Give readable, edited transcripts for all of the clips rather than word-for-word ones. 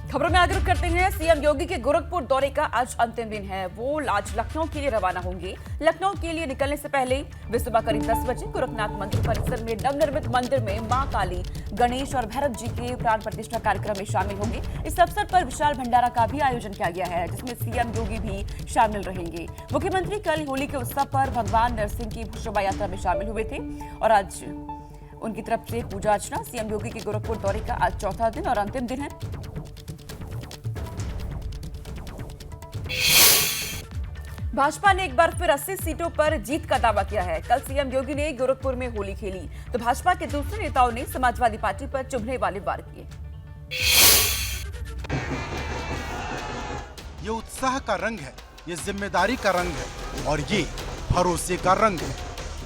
खबरों में आगे रुख करते हैं। सीएम योगी के गोरखपुर दौरे का आज अंतिम दिन है। वो आज लखनऊ के लिए रवाना होंगे। लखनऊ के लिए निकलने से पहले वे सुबह करीब 10 बजे गोरखनाथ मंदिर परिसर में नवनिर्मित मंदिर में मां काली, गणेश और भैरव जी के प्राण प्रतिष्ठा कार्यक्रम में शामिल होंगे। इस अवसर पर विशाल भंडारा का भी आयोजन किया गया है, जिसमें सीएम योगी भी शामिल रहेंगे। मुख्यमंत्री कल होली के उत्सव पर भगवान नरसिंह की शोभा यात्रा में शामिल हुए थे और आज उनकी तरफ से पूजा अर्चना। सीएम योगी के गोरखपुर दौरे का आज चौथा दिन और अंतिम दिन है। भाजपा ने एक बार फिर 80 सीटों पर जीत का दावा किया है। कल सीएम योगी ने गोरखपुर में होली खेली तो भाजपा के दूसरे नेताओं ने समाजवादी पार्टी पर चुभने वाले वार किए। ये उत्साह का रंग है, ये जिम्मेदारी का रंग है और ये भरोसे का रंग है।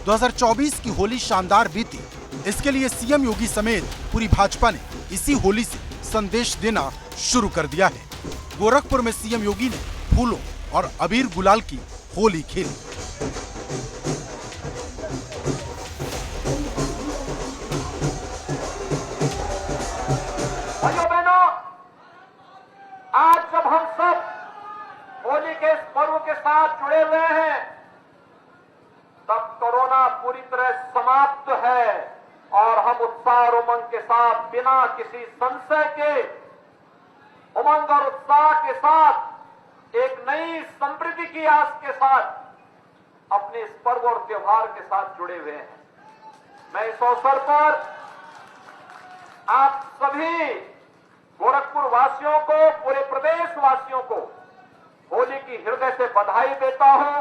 2024 की होली शानदार बीती, इसके लिए सीएम योगी समेत पूरी भाजपा ने इसी होली से संदेश देना शुरू कर दिया है। गोरखपुर में सीएम योगी ने फूलों और अबीर गुलाल की होली खेली। भाइयों बहनों, आज जब हम सब होली के इस पर्व के साथ जुड़े हुए हैं, तब कोरोना पूरी तरह समाप्त है और हम उत्साह और उमंग के साथ, बिना किसी संशय के उमंग और उत्साह के साथ, एक नई समृद्धि की आस के साथ अपने इस पर्व और त्योहार के साथ जुड़े हुए हैं। मैं इस अवसर पर आप सभी गोरखपुर वासियों को, पूरे प्रदेश वासियों को होली की हृदय से बधाई देता हूं।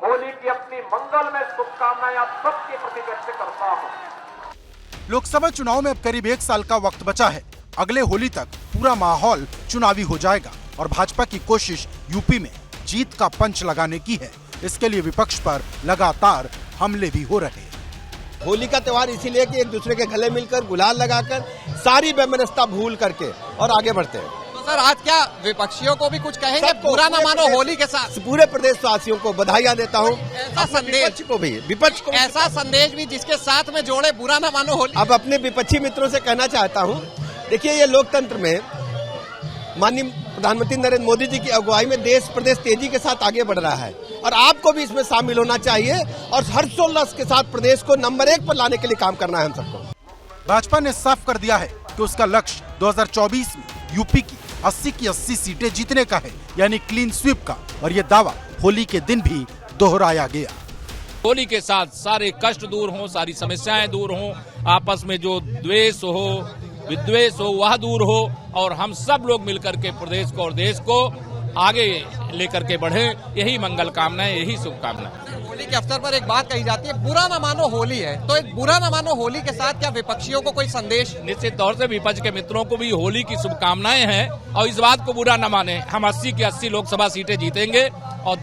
होली की अपनी मंगलमय शुभकामनाएं आप सबके प्रति व्यक्त करता हूं। लोकसभा चुनाव में अब करीब 1 साल का वक्त बचा है। अगले होली तक पूरा माहौल चुनावी हो जाएगा और भाजपा की कोशिश यूपी में जीत का पंच लगाने की है। इसके लिए विपक्ष पर लगातार हमले भी हो रहे हैं। होली का त्योहार इसीलिए कि एक दूसरे के गले मिलकर, गुलाल लगाकर, सारी वैमनस्यता भूल करके और आगे बढ़ते हैं। तो सर आज क्या विपक्षियों को भी कुछ कहेंगे? बुरा न मानो होली के साथ पूरे प्रदेश वासियों को बधाइयां देता हूं। ऐसा संदेश को भी, विपक्ष को ऐसा संदेश भी जिसके साथ में जोड़े बुरा न मानो होली। अब अपने विपक्षी मित्रों से कहना चाहता हूं, देखिए ये लोकतंत्र में माननीय प्रधानमंत्री नरेंद्र मोदी जी की अगुवाई में देश प्रदेश तेजी के साथ आगे बढ़ रहा है और आपको भी इसमें शामिल होना चाहिए और हर्षोल्लास के साथ प्रदेश को नंबर 1 पर लाने के लिए काम करना है हम सबको। भाजपा ने साफ कर दिया है कि उसका लक्ष्य 2024 में यूपी की 80 की 80 सीटें जीतने का है, यानी क्लीन स्वीप का, और ये दावा होली के दिन भी दोहराया गया। होली के साथ सारे कष्ट दूर हों, सारी समस्याएं दूर हों, आपस में जो द्वेष हो, विद्वेष हो, वह दूर हो और हम सब लोग मिलकर के प्रदेश को और देश को आगे लेकर के बढ़े। यही मंगल कामनाएं, यही शुभकामनाएं। होली के अवसर पर एक बात कही जाती है, बुरा न मानो होली है, तो एक बुरा न मानो होली के साथ क्या विपक्षियों को कोई संदेश? निश्चित तौर से विपक्ष के मित्रों को भी होली की शुभकामनाएं हैं और इस बात को बुरा न माने। हम 80 की 80 लोकसभा सीटें जीतेंगे और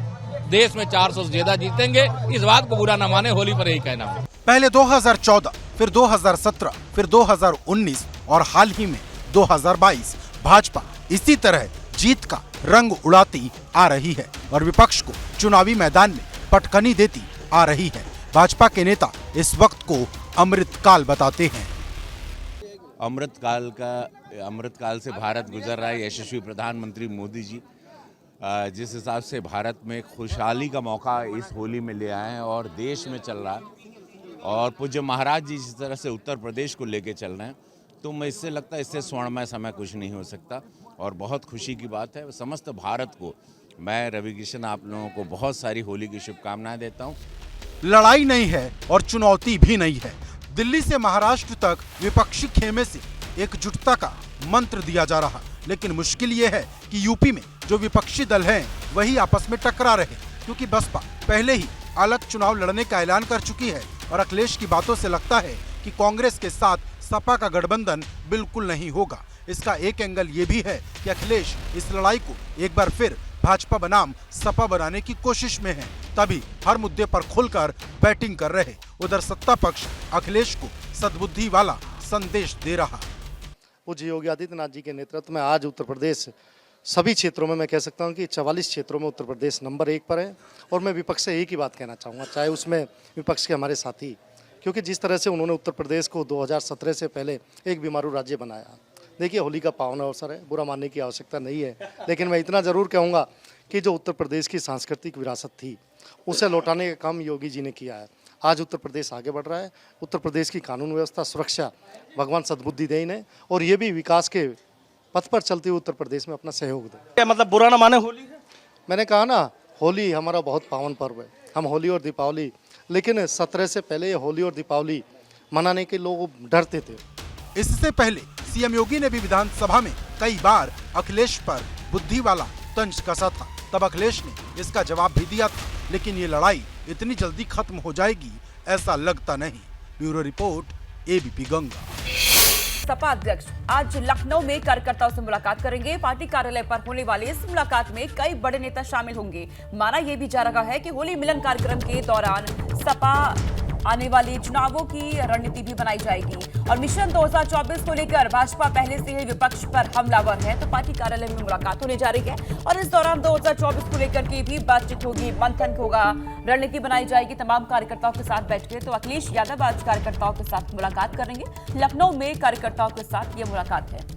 देश में 400 से ज्यादा जीतेंगे। इस बात को बुरा न माने, होली पर यही कहना है। पहले 2014, फिर 2017, फिर 2019 और हाल ही में 2022 भाजपा इसी तरह जीत का रंग उड़ाती आ रही है और विपक्ष को चुनावी मैदान में पटखनी देती आ रही है। भाजपा के नेता इस वक्त को अमृतकाल बताते हैं। अमृतकाल से भारत गुजर रहा है। यशस्वी प्रधानमंत्री मोदी जी जिस हिसाब से भारत में खुशहाली का मौका इस होली में ले आए हैं और देश में चल रहा है और पूज्य महाराज जी जिस तरह से उत्तर प्रदेश को लेके चल रहे हैं, तो मैं इससे लगता है इससे स्वर्णमय समय कुछ नहीं हो सकता और बहुत खुशी की बात है। समस्त भारत को मैं रवि किशन आप लोगों को बहुत सारी होली की शुभकामनाएं देता हूं। लड़ाई नहीं है और चुनौती भी नहीं है। दिल्ली से महाराष्ट्र तक विपक्षी खेमे से एकजुटता का मंत्र दिया जा रहा, लेकिन मुश्किल ये है कि यूपी में जो विपक्षी दल हैं वही आपस में टकरा रहे, क्योंकि बसपा पहले ही अलग चुनाव लड़ने का ऐलान कर चुकी है और अखिलेश की बातों से लगता है कि कांग्रेस के साथ सपा का गठबंधन बिल्कुल नहीं होगा। इसका एक एंगल ये भी है कि अखिलेश इस लड़ाई को एक बार फिर भाजपा बनाम सपा बनाने की कोशिश में है, तभी हर मुद्दे पर खुलकर बैटिंग कर रहे। उधर सत्ता पक्ष अखिलेश को सद्बुद्धि वाला संदेश दे रहा। पूज्य योगी आदित्यनाथ जी के नेतृत्व में आज उत्तर प्रदेश सभी क्षेत्रों में, मैं कह सकता हूं कि 44 क्षेत्रों में उत्तर प्रदेश नंबर 1 पर है और मैं विपक्ष से एक ही बात कहना चाहूँगा, चाहे उसमें विपक्ष के हमारे साथी, क्योंकि जिस तरह से उन्होंने उत्तर प्रदेश को 2017 से पहले एक बीमारू राज्य बनाया, देखिए, होली का पावन अवसर है, बुरा मानने की आवश्यकता नहीं है, लेकिन मैं इतना ज़रूर कहूँगा कि जो उत्तर प्रदेश की सांस्कृतिक विरासत थी उसे लौटाने का काम योगी जी ने किया है। आज उत्तर प्रदेश आगे बढ़ रहा है। उत्तर प्रदेश की कानून व्यवस्था, सुरक्षा भगवान सद्बुद्धि दे इन्हें, और ये भी विकास के पथ पर चलते हुए उत्तर प्रदेश में अपना सहयोग दे। क्या मतलब बुरा ना माने होली है? मैंने कहा ना, होली हमारा बहुत पावन पर्व है। हम होली और दीपावली, लेकिन 17 से पहले ये होली और दीपावली मनाने के लोग डरते थे। इससे पहले सीएम योगी ने भी विधानसभा में कई बार अखिलेश पर बुद्धि वाला तंज कसा था। तब अखिलेश ने इसका जवाब भी दिया था, लेकिन ये लड़ाई इतनी जल्दी खत्म हो जाएगी ऐसा लगता नहीं। Bureau report, ABP Ganga. Sapa अध्यक्ष आज लखनऊ में कार्यकर्ताओं से मुलाकात करेंगे। पार्टी कार्यालय पर होने वाली इस मुलाकात में कई बड़े नेता शामिल होंगे। माना यह भी जा रहा है कि होली मिलन कार्यक्रम के दौरान सपा आने वाले चुनावों की रणनीति भी बनाई जाएगी। और मिशन 2024 को लेकर भाजपा पहले से ही विपक्ष पर हमलावर है, तो पार्टी कार्यालय में मुलाकात होने जा रही है और इस दौरान 2024 को लेकर के भी बातचीत होगी, मंथन होगा, रणनीति बनाई जाएगी। तमाम कार्यकर्ताओं के साथ बैठे। तो अखिलेश यादव आज कार्यकर्ताओं के साथ मुलाकात करेंगे। लखनऊ में कार्यकर्ताओं के साथ ये मुलाकात है।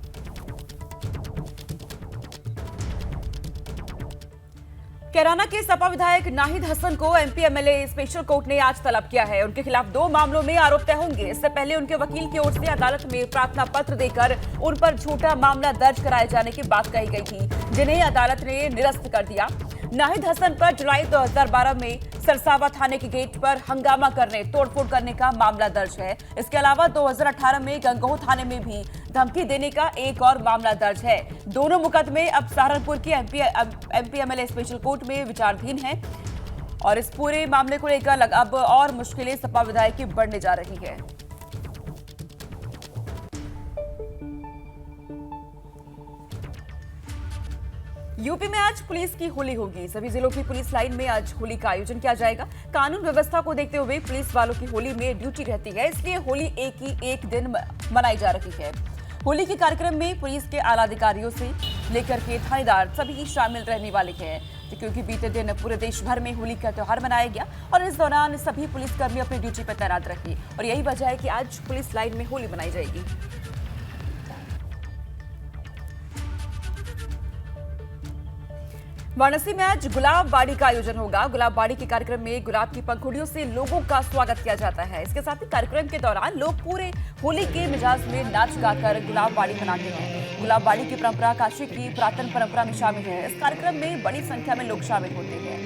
कैराना के सपा विधायक नाहिद हसन को एमपी एमएलए स्पेशल कोर्ट ने आज तलब किया है। उनके खिलाफ 2 मामलों में आरोप तय होंगे। इससे पहले उनके वकील की ओर से अदालत में प्रार्थना पत्र देकर उन पर झूठा मामला दर्ज कराए जाने की बात कही गई थी, जिन्हें अदालत ने निरस्त कर दिया। नाहिद हसन पर जुलाई 2012 में सरसावा थाने के गेट पर हंगामा करने, तोड़फोड़ करने का मामला दर्ज है। इसके अलावा 2018 में गंगोह थाने में भी धमकी देने का एक और मामला दर्ज है। दोनों मुकदमे अब सहारनपुर की एमपी एमएलए स्पेशल कोर्ट में विचाराधीन हैं और इस पूरे मामले को लेकर अब और मुश्किलें सपा विधायक की बढ़ने जा रही है। यूपी में आज पुलिस की होली होगी। सभी जिलों की पुलिस लाइन में आज होली का आयोजन किया जाएगा। कानून व्यवस्था को देखते हुए पुलिस वालों की होली में ड्यूटी रहती है, इसलिए होली एक दिन मनाई जा रही है। होली के कार्यक्रम में पुलिस के आला अधिकारियों से लेकर के थानेदार सभी शामिल रहने वाले हैं, क्योंकि बीते दिन पूरे देश भर में होली का त्योहार मनाया गया और इस दौरान सभी पुलिसकर्मी अपनी ड्यूटी पर तैनात रहे और यही वजह है कि आज पुलिस लाइन में होली मनाई जाएगी। वाराणसी में आज गुलाब बाड़ी का आयोजन होगा। गुलाब बाड़ी के कार्यक्रम में गुलाब की पंखुड़ियों से लोगों का स्वागत किया जाता है। इसके साथ ही कार्यक्रम के दौरान लोग पूरे होली के मिजाज में नाच गाकर गुलाब बाड़ी मनाते हैं। गुलाब बाड़ी की परंपरा काशी की पुरातन परंपरा में शामिल है। इस कार्यक्रम में बड़ी संख्या में लोग शामिल होते हैं।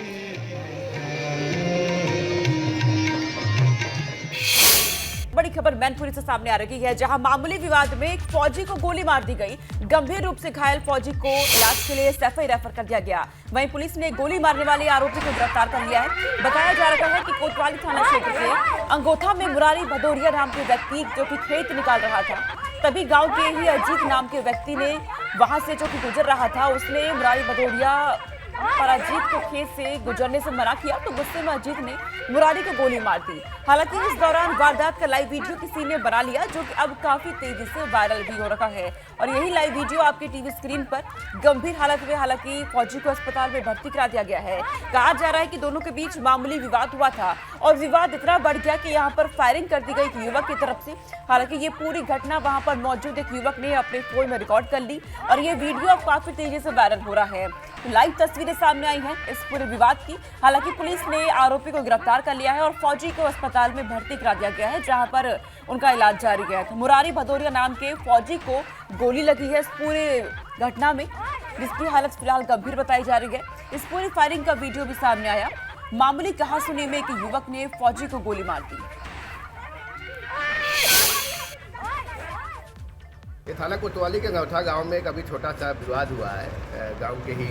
बड़ी खबर मैनपुरी से सामने आ रही है, जहां मामूली विवाद में एक फौजी को गोली मार दी गई। गंभीर रूप से घायल फौजी को इलाज के लिए सैफई रेफर कर दिया गया। वहीं पुलिस ने गोली मारने वाले आरोपी को गिरफ्तार कर लिया है। बताया जा रहा है कि कोतवाली थाना क्षेत्र के अंगोथा में मुरारी भदौरिया नाम के व्यक्ति जो कि खेत निकाल रहा था, तभी गांव के ही अजीत नाम के व्यक्ति ने वहां से जो कि गुजर रहा था, उसने मुरारी भदौरिया पर अजीत को खेत से गुजरने से मना किया, तो गुस्से में अजीत ने मुरारी को गोली मार दी। हालांकि इस दौरान वारदात का लाइव वीडियो किसी ने बना लिया, जो कि अब काफी तेजी से वायरल भी हो रहा है और यही लाइव वीडियो आपकी टीवी स्क्रीन पर। गंभीर हालत में हालांकि फौजी को अस्पताल में भर्ती करा दिया गया है। कहा जा रहा है कि दोनों के बीच मामूली विवाद हुआ था और विवाद इतना बढ़ गया कि यहाँ पर फायरिंग कर दी गई एक युवक की तरफ से। हालांकि ये पूरी घटना वहां पर मौजूद एक युवक ने अपने फोन में रिकॉर्ड कर ली और ये वीडियो अब काफी तेजी से वायरल हो रहा है। लाइव तस्वीरें सामने आई हैं इस पूरे विवाद की। हालांकि पुलिस ने आरोपी को गिरफ्तार कर लिया है और फौजी को अस्पताल में भर्ती करा दिया गया है, जहां पर उनका इलाज जारी है। तो मुरारी भदौरिया नाम के फौजी को गोली लगी है इस पूरे घटना में, जिसकी हालत फिलहाल गंभीर बताई जा रही है। इस पूरी फायरिंग का वीडियो भी सामने आया। मामूली कहासुनी में एक युवक ने फौजी को गोली मार दी। ये थाना कोतवाली के अंगोथा गांव में एक अभी छोटा सा विवाद हुआ है। गांव के ही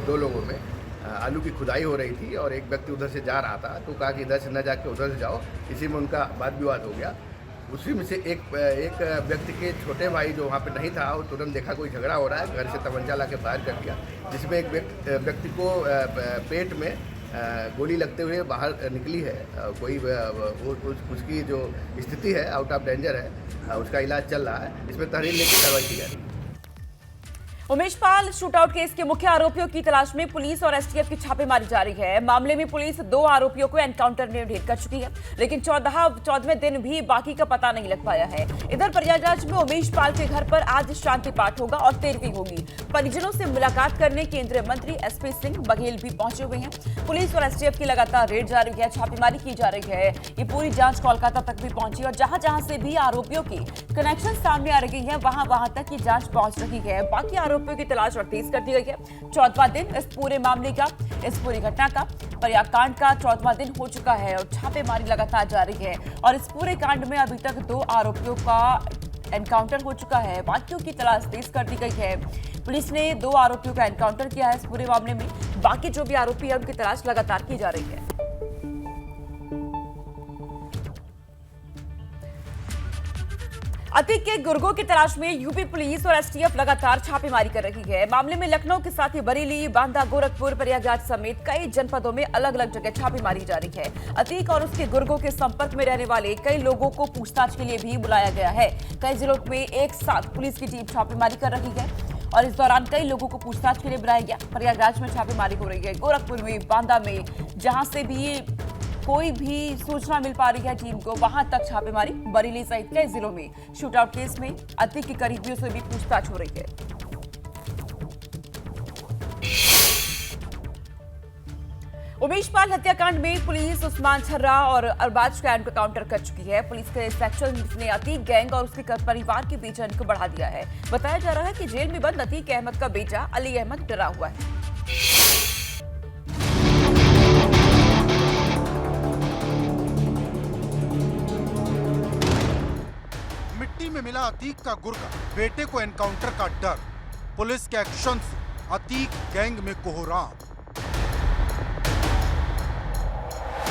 2 लोगों में आलू की खुदाई हो रही थी और एक व्यक्ति उधर से जा रहा था, तो कहा कि इधर से न जाके उधर से जाओ। इसी में उनका वाद विवाद हो गया। उसी में से एक व्यक्ति के छोटे भाई जो वहाँ पे नहीं था, वो तुरंत देखा कोई झगड़ा हो रहा है, घर से तमंचा ला के फायर कर दिया, जिसमें एक व्यक्ति को पेट में गोली लगते हुए बाहर निकली है। कोई उसकी जो स्थिति है आउट ऑफ डेंजर है, उसका इलाज चल रहा है। इसमें तहरीर लेके कार्रवाई की जा रही है। उमेश पाल शूटआउट केस के मुख्य आरोपियों की तलाश में पुलिस और एसटीएफ की छापेमारी जारी है। मामले में पुलिस 2 आरोपियों को एनकाउंटर में ढेर कर चुकी है, लेकिन 14वें दिन भी बाकी का पता नहीं लग पाया है। इधर प्रयागराज में उमेश पाल के घर पर आज शांति पाठ होगा और तेरवी होगी। परिजनों से मुलाकात करने केंद्रीय मंत्री एसपी सिंह बघेल भी पहुंचे हुए हैं। पुलिस और एसटीएफ की लगातार रेड जारी है, छापेमारी की जा रही है। ये पूरी जांच कोलकाता तक भी पहुंची और जहां जहां से भी आरोपियों की कनेक्शन सामने आ रही है, वहां तक की जांच पहुंच रही है। बाकी आरोपियों की तलाश और तेज कर दी गई है। 14वां दिन इस पूरे मामले का, इस पूरी घटना का, प्रयाग कांड का 14वां दिन हो चुका है और छापेमारी लगातार जारी है। और इस पूरे कांड में अभी तक 2 आरोपियों का एनकाउंटर हो चुका है। बाकियों की तलाश तेज कर दी गई है। पुलिस ने 2 आरोपियों का एनकाउंटर किया है इस पूरे मामले में। बाकी जो भी आरोपी है उनकी तलाश लगातार की जा रही है। अतीक के गुर्गों की तलाश में यूपी पुलिस और एसटीएफ लगातार छापेमारी कर रही है। मामले में लखनऊ के साथ ही बरेली, बांदा, गोरखपुर, प्रयागराज समेत कई जनपदों में अलग अलग जगह छापेमारी जारी है। अतीक और उसके गुर्गों के संपर्क में रहने वाले कई लोगों को पूछताछ के लिए भी बुलाया गया है। कई जिलों में एक साथ पुलिस की टीम छापेमारी कर रही है और इस दौरान कई लोगों को पूछताछ के लिए बुलाया गया। प्रयागराज में छापेमारी हो रही है, गोरखपुर में, बांदा में, जहां से भी कोई भी सूचना मिल पा रही है टीम को, वहां तक छापेमारी। बरेली सहित कई जिलों में शूटआउट केस में अतीक के करीबियों से भी पूछताछ हो रही है। उमेश पाल हत्याकांड में पुलिस उस्मान छर्रा और अरबाज कैंड को काउंटर कर चुकी है। पुलिस के सेक्शन ने अतीक गैंग और उसके परिवार के बीच को बढ़ा दिया है। बताया जा रहा है कि जेल में बंद अतीक अहमद का बेटा अली अहमद डरा हुआ है। मिट्टी में मिला अतीक का गुर्गा, बेटे को एनकाउंटर का डर, पुलिस के एक्शन से अतीक गैंग में कोहराम।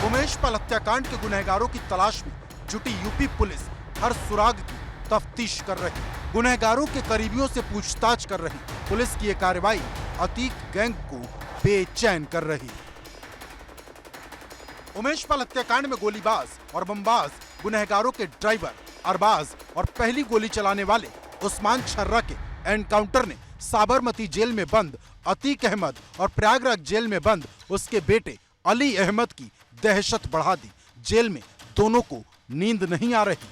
उमेश पाल हत्याकांड के गुनहगारों की तलाश में जुटी यूपी पुलिस हर सुराग की तफ्तीश कर रही, गुनहगारों के करीबियों से पूछताछ कर रही। पुलिस की यह कार्रवाई अतीक गैंग को बेचैन कर रही। उमेश पाल हत्याकांड में गोलीबाज और बमबाज गुनहगारों के ड्राइवर अरबाज और पहली गोली चलाने वाले उस्मान छर्रा के एनकाउंटर ने साबरमती जेल में बंद अतीक अहमद और प्रयागराज जेल में बंद उसके बेटे अली अहमद की दहशत बढ़ा दी। जेल में दोनों को नींद नहीं आ रही।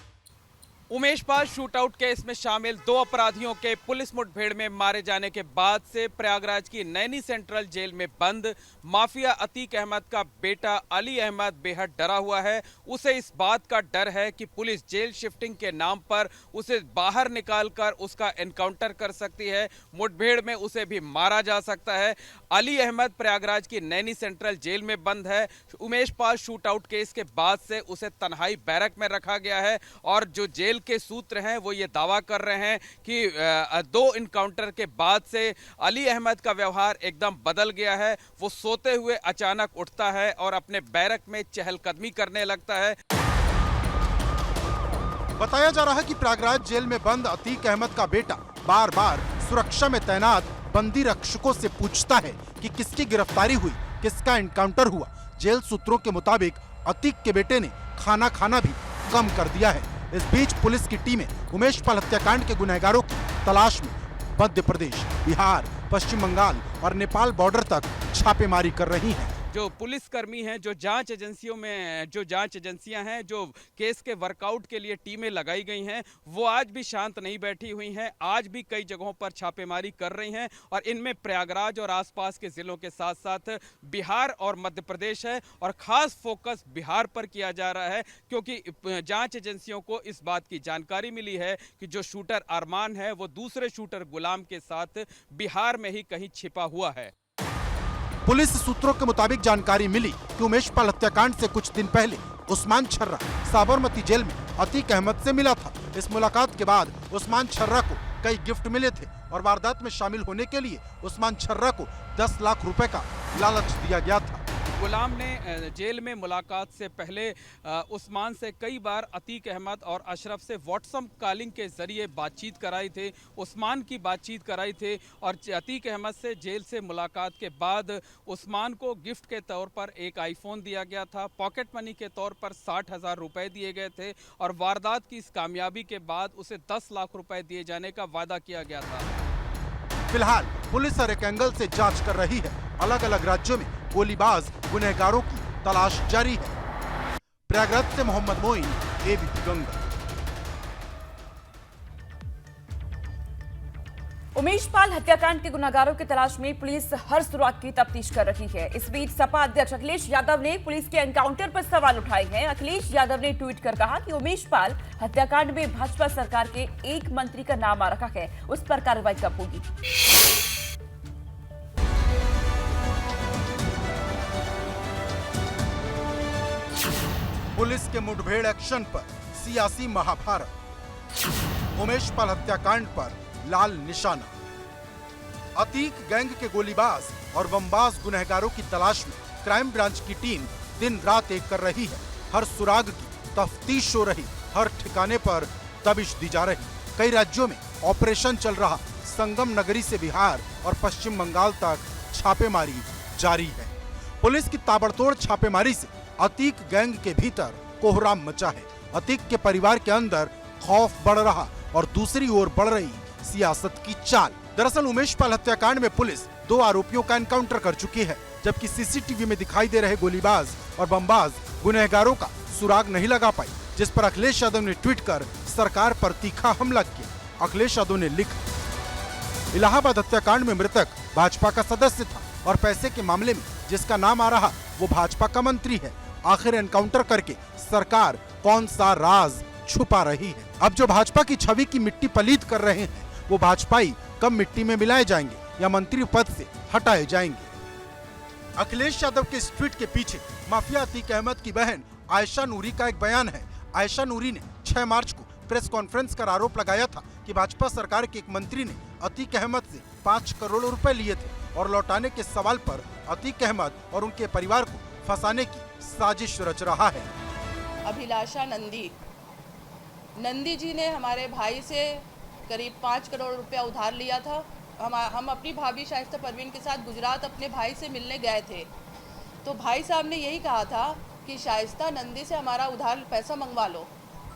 उमेश पाल शूटआउट केस में शामिल 2 अपराधियों के पुलिस मुठभेड़ में मारे जाने के बाद से प्रयागराज की नैनी सेंट्रल जेल में बंद माफिया अतीक अहमद का बेटा अली अहमद बेहद डरा हुआ है। उसे इस बात का डर है कि पुलिस जेल शिफ्टिंग के नाम पर उसे बाहर निकालकर उसका एनकाउंटर कर सकती है, मुठभेड़ में उसे भी मारा जा सकता है। अली अहमद प्रयागराज की नैनी सेंट्रल जेल में बंद है। उमेश पाल शूटआउट केस के बाद से उसे तन्हाई बैरक में रखा गया है और जो जेल के सूत्र हैं वो ये दावा कर रहे हैं कि 2 इनकाउंटर के बाद से अली अहमद का व्यवहार एकदम बदल गया है। वो सोते हुए अचानक उठता है और अपने बैरक में चहलकदमी करने लगता है। बताया जा रहा है कि प्रयागराज जेल में बंद अतीक अहमद का बेटा बार बार सुरक्षा में तैनात बंदी रक्षकों से पूछता है कि किसकी गिरफ्तारी हुई, किसका एनकाउंटर हुआ। जेल सूत्रों के मुताबिक अतीक के बेटे ने खाना खाना भी कम कर दिया है। इस बीच पुलिस की टीमें उमेश पाल हत्याकांड के गुनहगारों की तलाश में मध्य प्रदेश, बिहार, पश्चिम बंगाल और नेपाल बॉर्डर तक छापेमारी कर रही हैं। जो पुलिसकर्मी हैं, जो जांच एजेंसियां हैं, जो केस के वर्कआउट के लिए टीमें लगाई गई हैं, वो आज भी शांत नहीं बैठी हुई हैं। आज भी कई जगहों पर छापेमारी कर रही हैं और इनमें प्रयागराज और आसपास के जिलों के साथ साथ बिहार और मध्य प्रदेश है और खास फोकस बिहार पर किया जा रहा है क्योंकि जांच एजेंसियों को इस बात की जानकारी मिली है कि जो शूटर अरमान है वो दूसरे शूटर गुलाम के साथ बिहार में ही कहीं छिपा हुआ है। पुलिस सूत्रों के मुताबिक जानकारी मिली कि उमेश पाल हत्याकांड से कुछ दिन पहले उस्मान छर्रा साबरमती जेल में अतीक अहमद से मिला था। इस मुलाकात के बाद उस्मान छर्रा को कई गिफ्ट मिले थे और वारदात में शामिल होने के लिए उस्मान छर्रा को 10 लाख रुपए का लालच दिया गया था। गुलाम ने जेल में मुलाकात से पहले उस्मान से कई बार अतीक अहमद और अशरफ से व्हाट्सएप कॉलिंग के जरिए बातचीत कराई थी, उस्मान की बातचीत कराई थी और अतीक अहमद से जेल से मुलाकात के बाद उस्मान को गिफ्ट के तौर पर एक आईफोन दिया गया था, पॉकेट मनी के तौर पर 60,000 रुपए दिए गए थे और वारदात की इस कामयाबी के बाद उसे 10 लाख रुपए दिए जाने का वादा किया गया था। फिलहाल पुलिस हर एक एंगल से जांच कर रही है। अलग अलग राज्यों में गोलीबाज गुनहगारों की तलाश जारी है। प्रयागराज से मोहम्मद मोइन, एबीपी गंगा। उमेश पाल हत्याकांड के गुनहगारों की तलाश में पुलिस हर सुराग की तफ्तीश कर रही है। इस बीच सपा अध्यक्ष अखिलेश यादव ने पुलिस के एनकाउंटर पर सवाल उठाए हैं। अखिलेश यादव ने ट्वीट कर कहा कि उमेश पाल हत्याकांड में भाजपा सरकार के एक मंत्री का नाम आ रखा है, उस पर कार्रवाई कब होगी। पुलिस के मुठभेड़ एक्शन पर सियासी महाभारत। उमेश पाल हत्याकांड पर लाल निशाना। अतीक गैंग के गोलीबाज और बमबाज गुनहगारों की तलाश में क्राइम ब्रांच की टीम दिन रात एक कर रही है। हर सुराग की तफ्तीश हो रही, हर ठिकाने पर दबिश दी जा रही। कई राज्यों में ऑपरेशन चल रहा। संगम नगरी से बिहार और पश्चिम बंगाल तक छापेमारी जारी है। पुलिस की ताबड़तोड़ छापेमारी से अतीक गैंग के भीतर कोहराम मचा है। अतीक के परिवार के अंदर खौफ बढ़ रहा और दूसरी ओर बढ़ रही सियासत की चाल। दरअसल उमेश पाल हत्याकांड में पुलिस 2 आरोपियों का एनकाउंटर कर चुकी है, जबकि सीसीटीवी में दिखाई दे रहे गोलीबाज और बमबाज गुनहगारों का सुराग नहीं लगा पाई, जिस पर अखिलेश यादव ने ट्वीट कर सरकार पर तीखा हमला किया। अखिलेश यादव ने लिखा, इलाहाबाद हत्याकांड में मृतक भाजपा का सदस्य था और पैसे के मामले में जिसका नाम आ रहा वो भाजपा का मंत्री है। आखिर एनकाउंटर करके सरकार कौन सा राज छुपा रही है। अब जो भाजपा की छवि की मिट्टी पलीत कर रहे हैं वो भाजपाई कब मिट्टी में मिलाए जाएंगे या मंत्री पद से हटाए जाएंगे। अखिलेश यादव के इस ट्वीट के पीछे माफिया अतीक अहमद की बहन आयशा नूरी का एक बयान है। आयशा नूरी ने 6 मार्च को प्रेस कॉन्फ्रेंस कर आरोप लगाया था कि भाजपा सरकार के एक मंत्री ने अतीक अहमद से 5 करोड़ रुपए लिए थे और लौटाने के सवाल पर अतीक अहमद और उनके परिवार को फंसाने की साजिश रच रहा है। अभिलाषा नंदी जी ने हमारे भाई से करीब 5 करोड़ रुपया उधार लिया था। हम अपनी भाभी शाइस्ता परवीन के साथ गुजरात अपने भाई से मिलने गए थे, तो भाई साहब ने यही कहा था कि शाइस्ता नंदी से हमारा उधार पैसा मंगवा लो।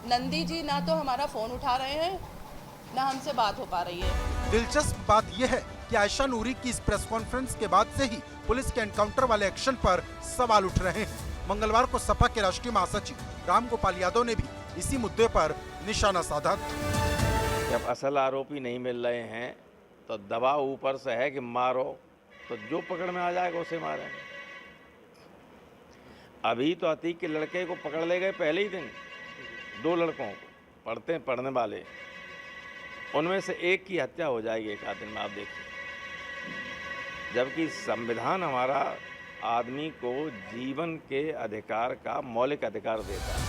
नंदी जी ना तो हमारा फ़ोन उठा रहे हैं, ना हमसे बात हो पा रही है। दिलचस्प बात यह है कि आयशा नूरी की इस प्रेस कॉन्फ्रेंस के बाद से ही पुलिस के एनकाउंटर वाले एक्शन पर सवाल उठ रहे हैं। मंगलवार को सपा के राष्ट्रीय महासचिव रामगोपाल यादव ने भी इसी मुद्दे पर निशाना साधा। जब असल आरोपी नहीं मिल रहे हैं तो दबाव ऊपर से है कि मारो, तो जो पकड़ में आ जाएगा उसे मारें। अभी तो अतीक के लड़के को पकड़ ले गए पहले ही दिन, 2 लड़कों को पढ़ने वाले, उनमें से एक की हत्या हो जाएगी एक आध दिन में, आप देखिए। जबकि संविधान हमारा आदमी को जीवन के अधिकार का मौलिक अधिकार देता है।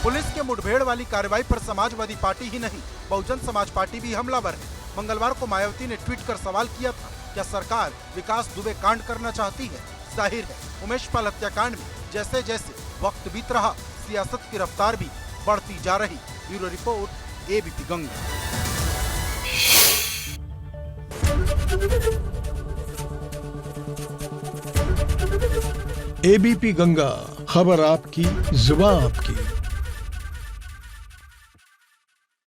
पुलिस के मुठभेड़ वाली कार्रवाई पर समाजवादी पार्टी ही नहीं, बहुजन समाज पार्टी भी हमलावर है। मंगलवार को मायावती ने ट्वीट कर सवाल किया था, क्या सरकार विकास दुबे कांड करना चाहती है? जाहिर है उमेश पाल हत्याकांड में जैसे जैसे वक्त बीत रहा, सियासत की रफ्तार भी बढ़ती जा रही। Bureau report, ABP Ganga. ABP Ganga, खबर आपकी, जुबान आपकी।